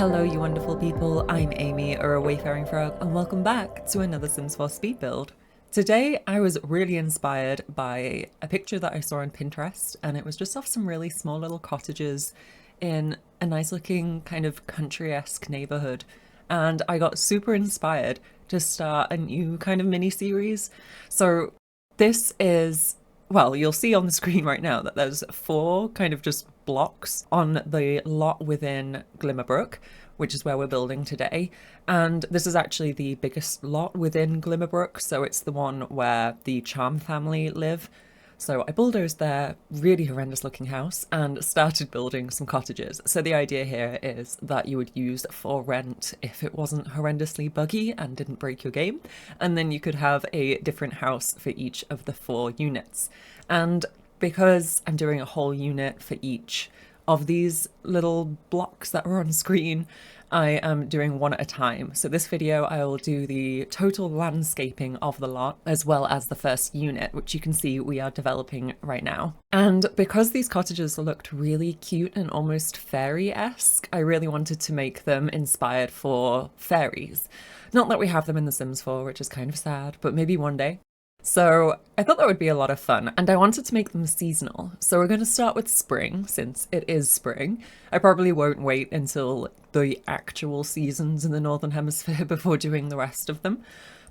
Hello you wonderful people, I'm Amy, or AWayfaringFrog, and welcome back to another Sims 4 speed build. Today I was really inspired by a picture that I saw on Pinterest, and it was just of some really small little cottages in a nice looking kind of country-esque neighborhood, and I got super inspired to start a new kind of mini-series. So this is, well, you'll see on the screen right now that there's 4 kind of just blocks on the lot within Glimmerbrook, which is where we're building today. And this is actually the biggest lot within Glimmerbrook, so it's the one where the Charm family live. So I bulldozed their really horrendous looking house and started building some cottages. So the idea here is that you would use for rent if it wasn't horrendously buggy and didn't break your game. And then you could have a different house for each of the 4 units. And because I'm doing a whole unit for each of these little blocks that are on screen, I am doing one at a time. So this video I will do the total landscaping of the lot as well as the first unit, which you can see we are developing right now. And because these cottages looked really cute and almost fairy-esque, I really wanted to make them inspired for fairies. Not that we have them in The Sims 4, which is kind of sad, but maybe one day. So I thought that would be a lot of fun, and I wanted to make them seasonal. So we're going to start with spring, since it is spring. I probably won't wait until the actual seasons in the Northern Hemisphere before doing the rest of them,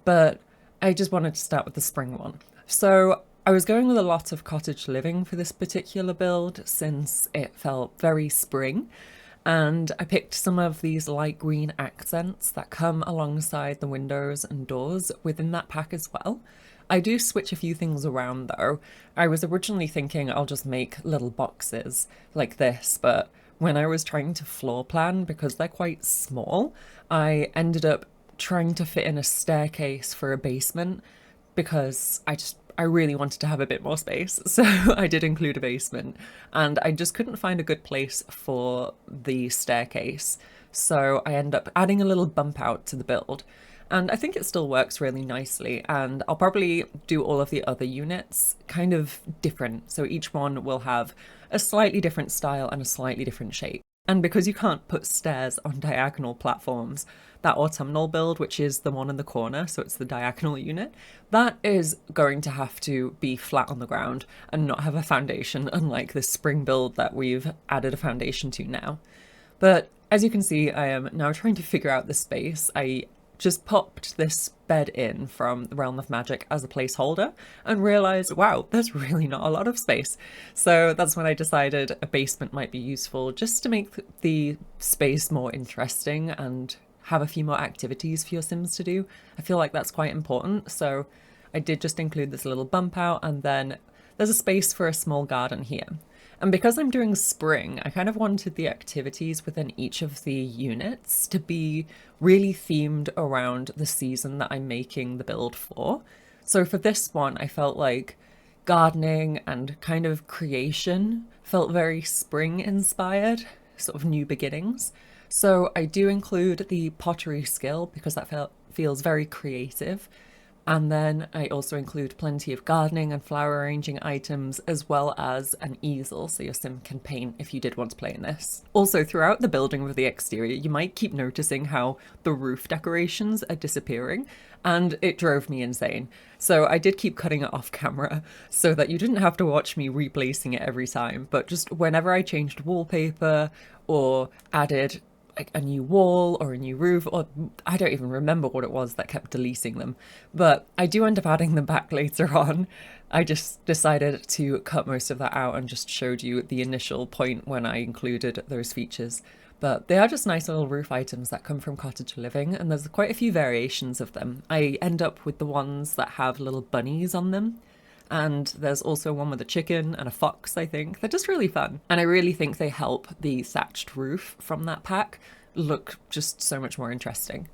but I just wanted to start with the spring one. So I was going with a lot of cottage living for this particular build, since it felt very spring. And I picked some of these light green accents that come alongside the windows and doors within that pack as well. I do switch a few things around though. I was originally thinking I'll just make little boxes like this, but when I was trying to floor plan, because they're quite small, I ended up trying to fit in a staircase for a basement because I really wanted to have a bit more space. So I did include a basement, and I just couldn't find a good place for the staircase. So I ended up adding a little bump out to the build. And I think it still works really nicely, and I'll probably do all of the other units kind of different. So each one will have a slightly different style and a slightly different shape. And because you can't put stairs on diagonal platforms, that autumnal build, which is the one in the corner, so it's the diagonal unit, that is going to have to be flat on the ground and not have a foundation, unlike this spring build that we've added a foundation to now. But as you can see, I am now trying to figure out the space. I just popped this bed in from the Realm of Magic as a placeholder and realized, wow, there's really not a lot of space. So that's when I decided a basement might be useful, just to make the space more interesting and have a few more activities for your Sims to do. I feel like that's quite important. So I did just include this little bump out, and then there's a space for a small garden here. And because I'm doing spring, I kind of wanted the activities within each of the units to be really themed around the season that I'm making the build for. So for this one, I felt like gardening and kind of creation felt very spring inspired, sort of new beginnings. So I do include the pottery skill because that feels very creative. And then I also include plenty of gardening and flower arranging items, as well as an easel so your sim can paint if you did want to play in this. Also, throughout the building of the exterior, you might keep noticing how the roof decorations are disappearing, and it drove me insane. So I did keep cutting it off camera so that you didn't have to watch me replacing it every time, but just whenever I changed wallpaper or added like a new wall or a new roof, or I don't even remember what it was that kept deleting them, but I do end up adding them back later on. I just decided to cut most of that out and just showed you the initial point when I included those features. But they are just nice little roof items that come from cottage living, and there's quite a few variations of them. I end up with the ones that have little bunnies on them, and there's also one with a chicken and a fox, I think. They're just really fun. And I really think they help the thatched roof from that pack look just so much more interesting.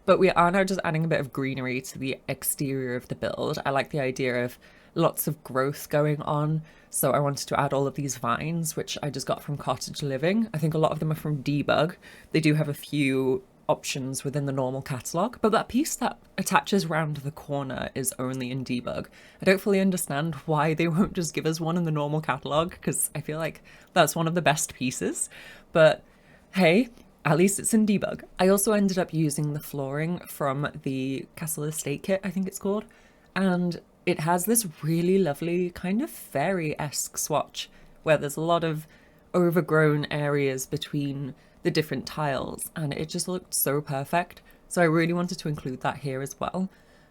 But we are now just adding a bit of greenery to the exterior of the build. I like the idea of lots of growth going on. So I wanted to add all of these vines, which I just got from Cottage Living. I think a lot of them are from Debug. They do have a few options within the normal catalogue, but that piece that attaches round the corner is only in Debug. I don't fully understand why they won't just give us one in the normal catalogue, because I feel like that's one of the best pieces. But hey, At least it's in debug. I also ended up using the flooring from the Castle Estate kit, I think it's called, and it has this really lovely kind of fairy-esque swatch where there's a lot of overgrown areas between the different tiles, and it just looked so perfect. So I really wanted to include that here as well.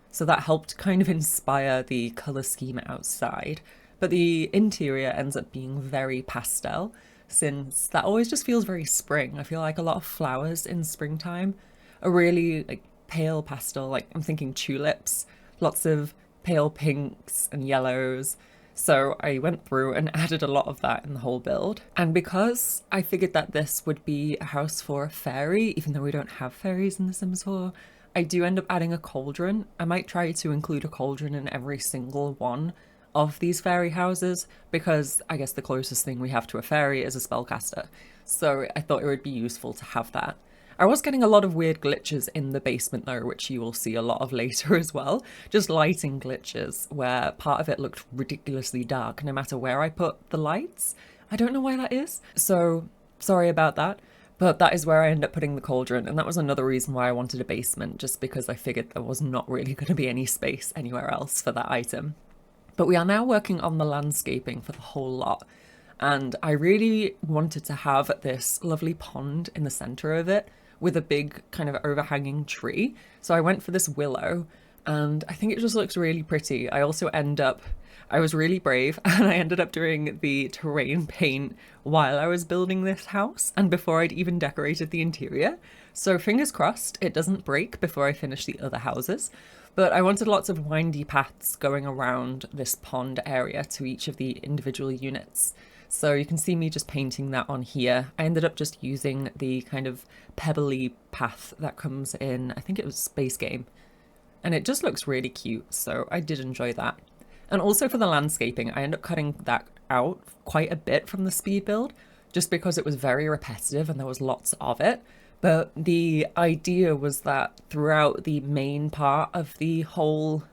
So that helped kind of inspire the colour scheme outside. But the interior ends up being very pastel, since that always just feels very spring. I feel like a lot of flowers in springtime are really like pale pastel, like I'm thinking tulips, lots of pale pinks and yellows. So I went through and added a lot of that in the whole build. And because I figured that this would be a house for a fairy, even though we don't have fairies in The Sims 4, I do end up adding a cauldron. I might try to include a cauldron in every single one of these fairy houses, because I guess the closest thing we have to a fairy is a spellcaster. So I thought it would be useful to have that. I was getting a lot of weird glitches in the basement though, which you will see a lot of later as well. Just lighting glitches where part of it looked ridiculously dark no matter where I put the lights. I don't know why that is. So sorry about that. But that is where I end up putting the cauldron, and that was another reason why I wanted a basement, just because I figured there was not really going to be any space anywhere else for that item. But we are now working on the landscaping for the whole lot, and I really wanted to have this lovely pond in the center of it with a big kind of overhanging tree. So I went for this willow, and I think it just looks really pretty. I was really brave, and I ended up doing the terrain paint while I was building this house and before I'd even decorated the interior. So fingers crossed it doesn't break before I finish the other houses. But I wanted lots of windy paths going around this pond area to each of the individual units. So you can see me just painting that on here. I ended up just using the kind of pebbly path that comes in, I think it was Space Game. And it just looks really cute, so I did enjoy that. And also for the landscaping, I ended up cutting that out quite a bit from the speed build, just because it was very repetitive and there was lots of it. But the idea was that throughout the main part of the whole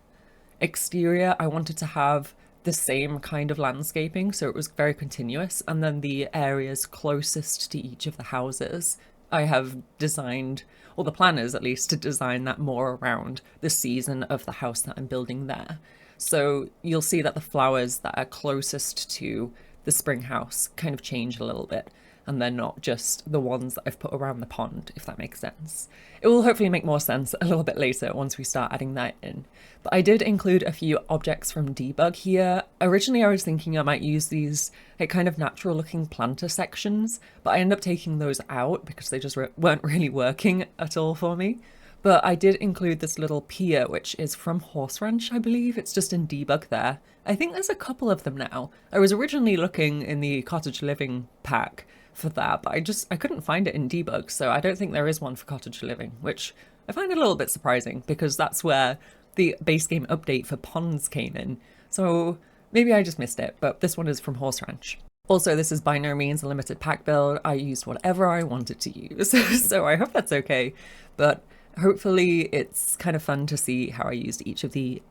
exterior, I wanted to have the same kind of landscaping, so it was very continuous. And then the areas closest to each of the houses, I have designed, or the plan is at least, to design that more around the season of the house that I'm building there. So you'll see that the flowers that are closest to the spring house kind of change a little bit, and they're not just the ones that I've put around the pond, if that makes sense. It will hopefully make more sense a little bit later once we start adding that in. But I did include a few objects from debug here. Originally I was thinking I might use these like kind of natural looking planter sections, but I ended up taking those out because they just weren't really working at all for me. But I did include this little pier, which is from Horse Ranch, I believe. It's just in debug there. I think there's a couple of them now. I was originally looking in the cottage living pack for that, but I couldn't find it in debug, so I don't think there is one for cottage living, which I find a little bit surprising because that's where the base game update for ponds came in. So maybe I just missed it, but this one is from Horse Ranch. Also, this is by no means a limited pack build. I used whatever I wanted to use, so I hope that's okay. But hopefully it's kind of fun to see how I used each of the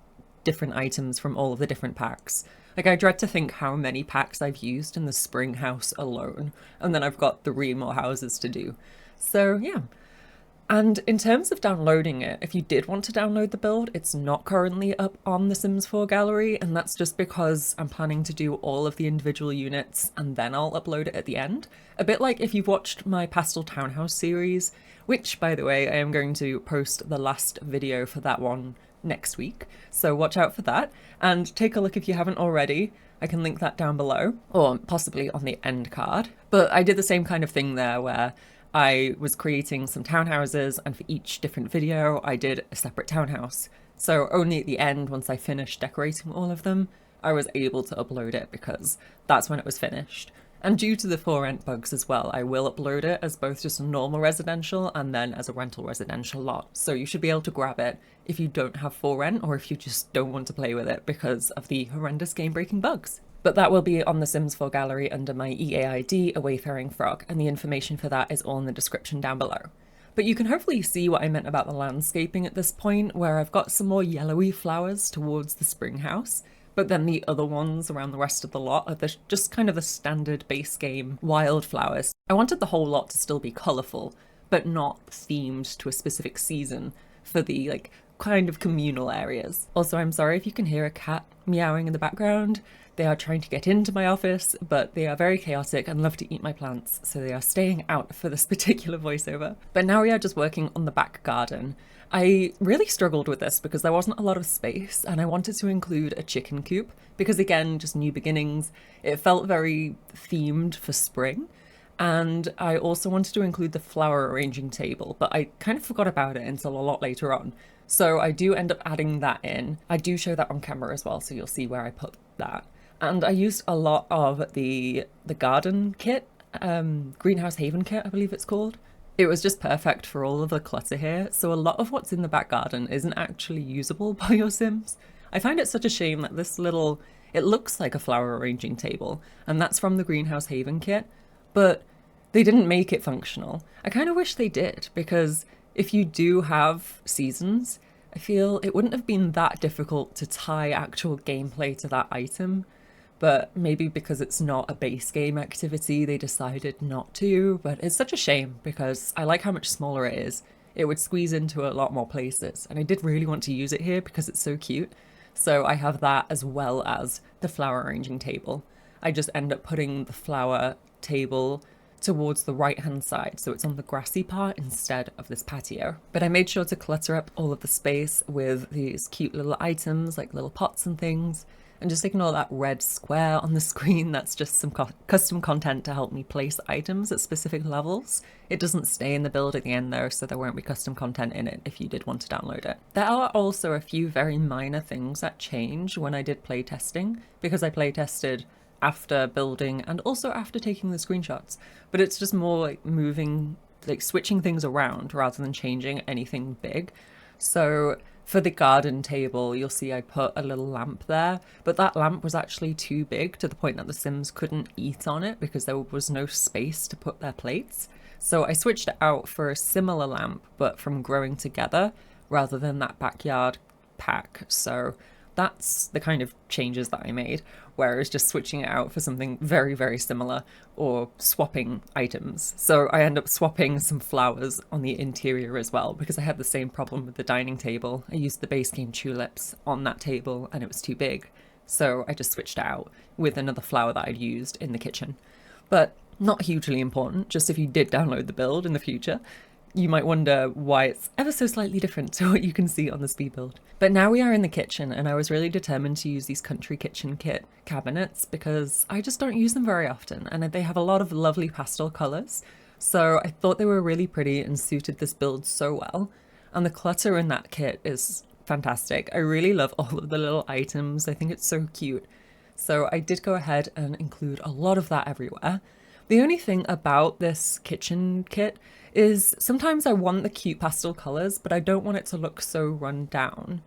different items from all of the different packs. Like, I dread to think how many packs I've used in the spring house alone, and then I've got 3 more houses to do. So yeah. And in terms of downloading it, if you did want to download the build, it's not currently up on the Sims 4 gallery, and that's just because I'm planning to do all of the individual units and then I'll upload it at the end. A bit like if you've watched my Pastel Townhouse series, which, by the way, I am going to post the last video for that one next week, so watch out for that, and take a look if you haven't already. I can link that down below, or possibly on the end card. But I did the same kind of thing there where I was creating some townhouses, and for each different video I did a separate townhouse. So only at the end, once I finished decorating all of them, I was able to upload it because that's when it was finished. And due to the for rent bugs as well, I will upload it as both just a normal residential and then as a rental residential lot. So you should be able to grab it if you don't have for rent or if you just don't want to play with it because of the horrendous game-breaking bugs. But that will be on the Sims 4 gallery under my EAID, AWayfaringFrog, and the information for that is all in the description down below. But you can hopefully see what I meant about the landscaping at this point, where I've got some more yellowy flowers towards the spring house, but then the other ones around the rest of the lot are just kind of the standard base game wildflowers. I wanted the whole lot to still be colourful, but not themed to a specific season for the like kind of communal areas. Also, I'm sorry if you can hear a cat meowing in the background. They are trying to get into my office, but they are very chaotic and love to eat my plants, so they are staying out for this particular voiceover. But now we are just working on the back garden. I really struggled with this because there wasn't a lot of space, and I wanted to include a chicken coop because, again, just new beginnings. It felt very themed for spring. And I also wanted to include the flower arranging table, but I kind of forgot about it until a lot later on. So I do end up adding that in. I do show that on camera as well, so you'll see where I put that. And I used a lot of the garden kit, Greenhouse Haven kit, I believe it's called. It was just perfect for all of the clutter here. So a lot of what's in the back garden isn't actually usable by your Sims. I find it such a shame that this little, it looks like a flower arranging table, and that's from the Greenhouse Haven kit, but they didn't make it functional. I kind of wish they did, because if you do have seasons, I feel it wouldn't have been that difficult to tie actual gameplay to that item. But maybe because it's not a base game activity, they decided not to. But it's such a shame because I like how much smaller it is. It would squeeze into a lot more places. And I did really want to use it here because it's so cute. So I have that as well as the flower arranging table. I just end up putting the flower table towards the right hand side, so it's on the grassy part instead of this patio. But I made sure to clutter up all of the space with these cute little items like little pots and things, and just ignore that red square on the screen. That's just some custom content to help me place items at specific levels. It doesn't stay in the build at the end though, so there won't be custom content in it if you did want to download it. There are also a few very minor things that change when I did playtesting, because I playtested after building and also after taking the screenshots, but it's just more like moving, like switching things around rather than changing anything big. So for the garden table, you'll see I put a little lamp there, but that lamp was actually too big to the point that the Sims couldn't eat on it because there was no space to put their plates. So I switched it out for a similar lamp, but from Growing Together rather than that backyard pack. So that's the kind of changes that I made, whereas just switching it out for something very, very similar or swapping items. So I end up swapping some flowers on the interior as well, because I had the same problem with the dining table. I used the base game tulips on that table and it was too big. So I just switched it out with another flower that I'd used in the kitchen. But not hugely important, just if you did download the build in the future. You might wonder why it's ever so slightly different to what you can see on the speed build. But now we are in the kitchen, and I was really determined to use these country kitchen kit cabinets because I just don't use them very often, and they have a lot of lovely pastel colours. So I thought they were really pretty and suited this build so well. And the clutter in that kit is fantastic. I really love all of the little items. I think it's so cute. So I did go ahead and include a lot of that everywhere. The only thing about this kitchen kit is sometimes I want the cute pastel colours, but I don't want it to look so run down.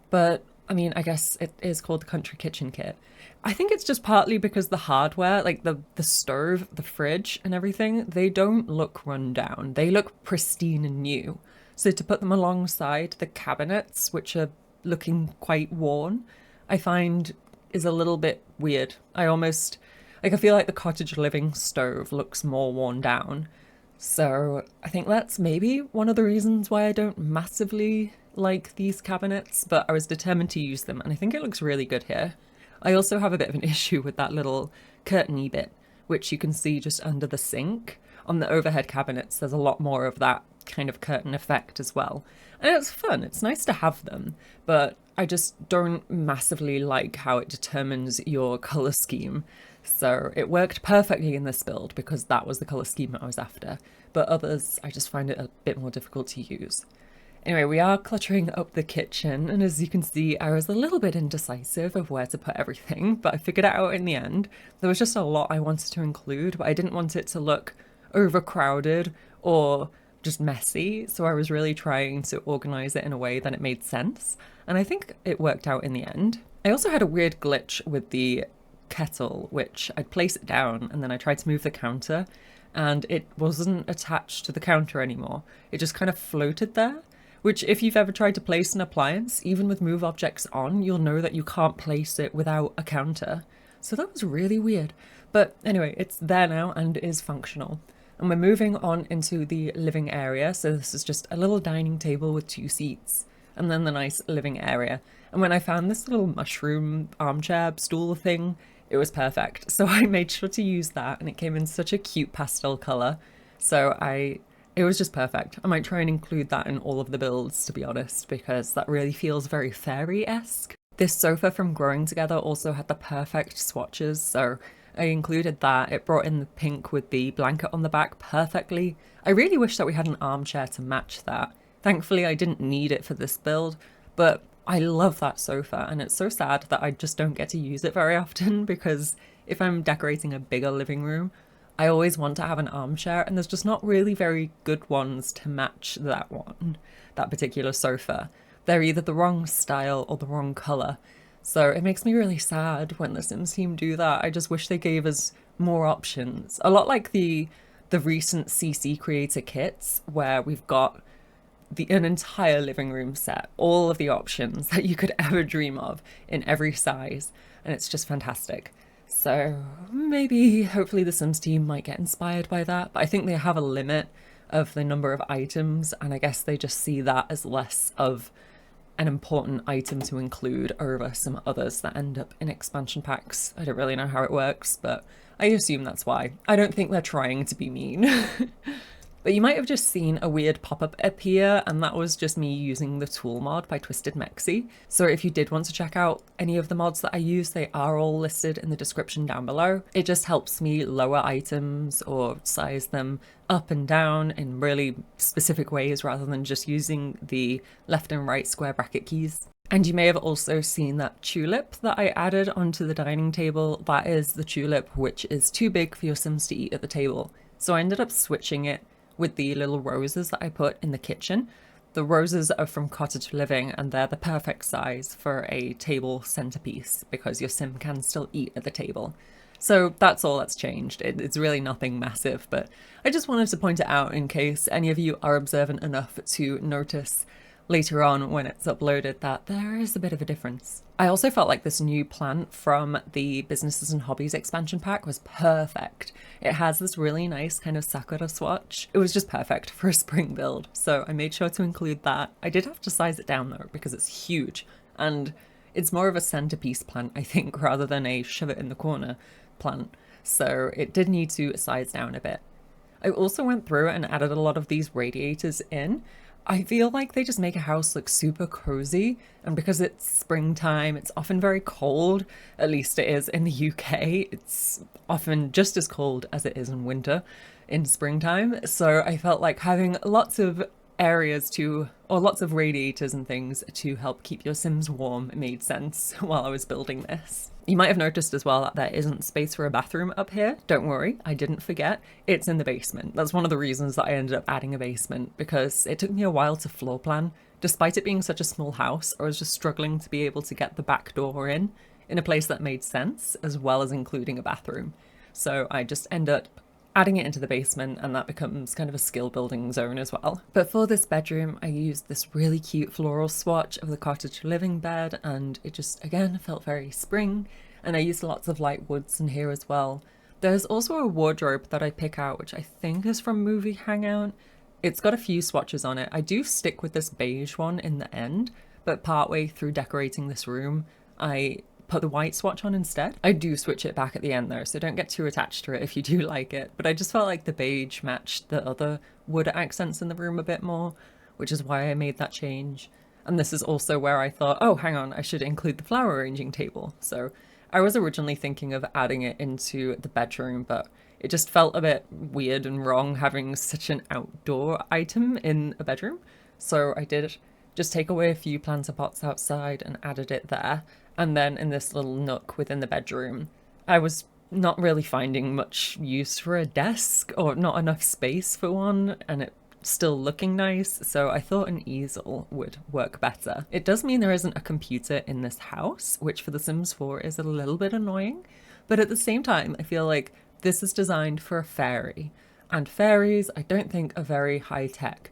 But I mean, I guess it is called the country kitchen kit. I think it's just partly because the hardware, like the stove, the fridge and everything, they don't look run down. They look pristine and new. So to put them alongside the cabinets, which are looking quite worn, I find is a little bit weird. I feel like the cottage living stove looks more worn down. So I think that's maybe one of the reasons why I don't massively like these cabinets, but I was determined to use them and I think it looks really good here. I also have a bit of an issue with that little curtain-y bit, which you can see just under the sink. On the overhead cabinets, there's a lot more of that kind of curtain effect as well. And it's fun, it's nice to have them, but I just don't massively like how it determines your colour scheme. So it worked perfectly in this build because that was the colour scheme that I was after, but others I just find it a bit more difficult to use. Anyway, we are cluttering up the kitchen, and as you can see, I was a little bit indecisive of where to put everything, but I figured it out in the end. There was just a lot I wanted to include, but I didn't want it to look overcrowded or just messy, so I was really trying to organise it in a way that it made sense, and I think it worked out in the end. I also had a weird glitch with the kettle, which I'd place it down and then I tried to move the counter and it wasn't attached to the counter anymore. It just kind of floated there, which if you've ever tried to place an appliance, even with move objects on, you'll know that you can't place it without a counter. So that was really weird. But anyway, it's there now and is functional. And we're moving on into the living area. So this is just a little dining table with 2 seats and then the nice living area. And when I found this little mushroom armchair stool thing, it was perfect. So I made sure to use that, and it came in such a cute pastel color. So it was just perfect. I might try and include that in all of the builds, to be honest, because that really feels very fairy-esque. This sofa from Growing Together also had the perfect swatches, so I included that. It brought in the pink with the blanket on the back perfectly. I really wish that we had an armchair to match that. Thankfully, I didn't need it for this build, but I love that sofa, and it's so sad that I just don't get to use it very often, because if I'm decorating a bigger living room, I always want to have an armchair, and there's just not really very good ones to match that particular sofa. They're either the wrong style or the wrong color. So it makes me really sad when the Sims team do that. I just wish they gave us more options. A lot like the recent CC Creator kits, where we've got an entire living room set, all of the options that you could ever dream of in every size, and it's just fantastic. So maybe, hopefully the Sims team might get inspired by that, but I think they have a limit of the number of items, and I guess they just see that as less of an important item to include over some others that end up in expansion packs. I don't really know how it works, but I assume that's why. I don't think they're trying to be mean. But you might have just seen a weird pop-up appear, and that was just me using the tool mod by Twisted Mexi. So if you did want to check out any of the mods that I use, they are all listed in the description down below. It just helps me lower items or size them up and down in really specific ways rather than just using the left and right square bracket keys. And you may have also seen that tulip that I added onto the dining table. That is the tulip which is too big for your Sims to eat at the table. So I ended up switching it with the little roses that I put in the kitchen. The roses are from Cottage Living, and they're the perfect size for a table centerpiece because your Sim can still eat at the table. So that's all that's changed. It's really nothing massive, but I just wanted to point it out in case any of you are observant enough to notice later on when it's uploaded that there is a bit of a difference. I also felt like this new plant from the Businesses and Hobbies expansion pack was perfect. It has this really nice kind of sakura swatch. It was just perfect for a spring build, so I made sure to include that. I did have to size it down though because it's huge, and it's more of a centerpiece plant, I think, rather than a shove it in the corner plant, so it did need to size down a bit. I also went through and added a lot of these radiators in. I feel like they just make a house look super cozy, and because it's springtime, it's often very cold. At least it is in the UK. It's often just as cold as it is in winter in springtime. So I felt like having lots of areas lots of radiators and things to help keep your Sims warm made sense while I was building this. You might have noticed as well that there isn't space for a bathroom up here. Don't worry, I didn't forget. It's in the basement. That's one of the reasons that I ended up adding a basement, because it took me a while to floor plan. Despite it being such a small house, I was just struggling to be able to get the back door in a place that made sense, as well as including a bathroom. So I just end up adding it into the basement, and that becomes kind of a skill building zone as well. But for this bedroom, I used this really cute floral swatch of the Cottage Living bed, and it just, again, felt very spring. And I used lots of light woods in here as well. There's also a wardrobe that I pick out, which I think is from Movie Hangout. It's got a few swatches on it. I do stick with this beige one in the end, but partway through decorating this room, I put the white swatch on instead. I do switch it back at the end though, so don't get too attached to it if you do like it, but I just felt like the beige matched the other wood accents in the room a bit more, which is why I made that change. And this is also where I thought, oh, hang on, I should include the flower arranging table. So I was originally thinking of adding it into the bedroom, but it just felt a bit weird and wrong having such an outdoor item in a bedroom. So I did just take away a few planter pots outside and added it there. And then in this little nook within the bedroom, I was not really finding much use for a desk, or not enough space for one, and it still looking nice, so I thought an easel would work better. It does mean there isn't a computer in this house, which for The Sims 4 is a little bit annoying, but at the same time, I feel like this is designed for a fairy, and fairies I don't think are very high tech.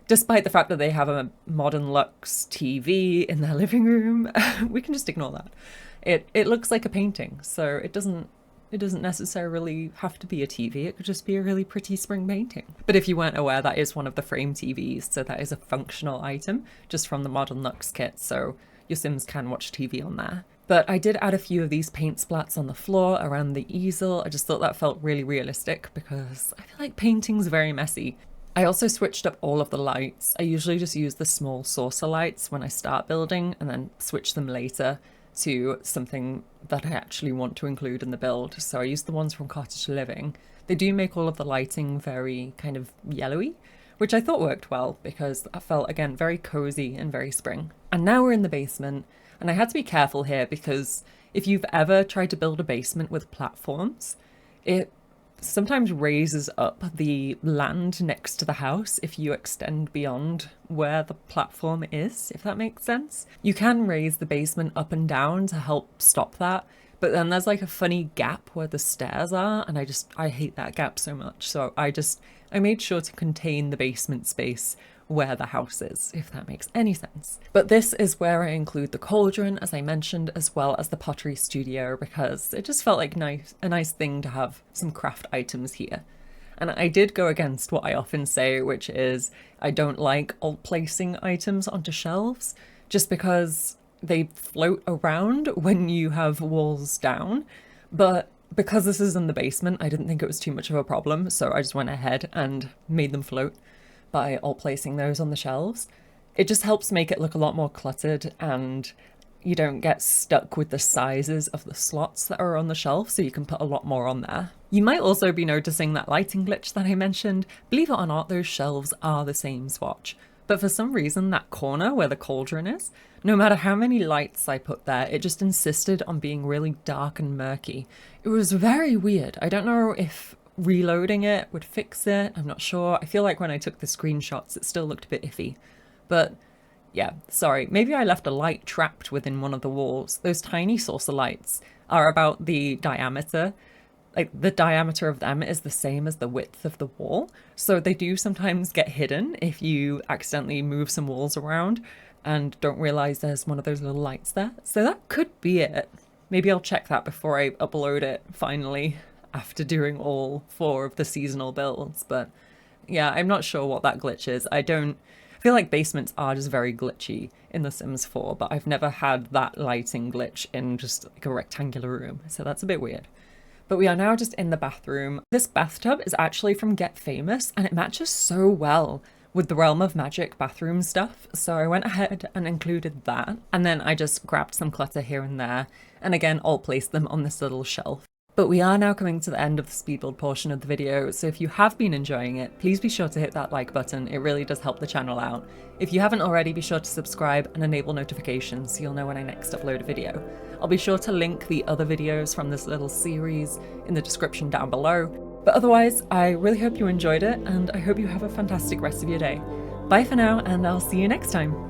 Despite the fact that they have a modern luxe TV in their living room, we can just ignore that. It looks like a painting, so it doesn't It doesn't necessarily have to be a TV, it could just be a really pretty spring painting. But if you weren't aware, that is one of the frame TVs, so that is a functional item just from the Model Nux kit, so your Sims can watch TV on there. But I did add a few of these paint splats on the floor around the easel. I just thought that felt really realistic because I feel like painting's very messy. I also switched up all of the lights. I usually just use the small saucer lights when I start building and then switch them later to something that I actually want to include in the build. So I used the ones from Cottage Living. They do make all of the lighting very kind of yellowy, which I thought worked well because I felt, again, very cozy and very spring. And now we're in the basement, and I had to be careful here because if you've ever tried to build a basement with platforms, it sometimes raises up the land next to the house if you extend beyond where the platform is, if that makes sense. You can raise the basement up and down to help stop that, but then there's like a funny gap where the stairs are, and I hate that gap so much. So I made sure to contain the basement space where the house is, if that makes any sense. But this is where I include the cauldron, as I mentioned, as well as the pottery studio, because it just felt like a nice thing to have some craft items here. And I did go against what I often say, which is I don't like alt placing items onto shelves, just because they float around when you have walls down. But because this is in the basement, I didn't think it was too much of a problem, so I just went ahead and made them float by alt placing those on the shelves. It just helps make it look a lot more cluttered, and you don't get stuck with the sizes of the slots that are on the shelf, so you can put a lot more on there. You might also be noticing that lighting glitch that I mentioned. Believe it or not, those shelves are the same swatch. But for some reason, that corner where the cauldron is, no matter how many lights I put there, it just insisted on being really dark and murky. It was very weird. I don't know if reloading it would fix it, I'm not sure. I feel like when I took the screenshots it still looked a bit iffy. But yeah, sorry, maybe I left a light trapped within one of the walls. Those tiny saucer lights are about the diameter. Like, the diameter of them is the same as the width of the wall, so they do sometimes get hidden if you accidentally move some walls around and don't realize there's one of those little lights there. So that could be it. Maybe I'll check that before I upload it finally, after doing all 4 of the seasonal builds. But yeah, I'm not sure what that glitch is. I feel like basements are just very glitchy in The Sims 4, but I've never had that lighting glitch in just like a rectangular room, so that's a bit weird. But we are now just in the bathroom. This bathtub is actually from Get Famous, and it matches so well with the Realm of Magic bathroom stuff, so I went ahead and included that, and then I just grabbed some clutter here and there, and again alt placed them on this little shelf. But we are now coming to the end of the speed build portion of the video, so if you have been enjoying it, please be sure to hit that like button. It really does help the channel out. If you haven't already, be sure to subscribe and enable notifications so you'll know when I next upload a video. I'll be sure to link the other videos from this little series in the description down below. But otherwise, I really hope you enjoyed it, and I hope you have a fantastic rest of your day. Bye for now, and I'll see you next time.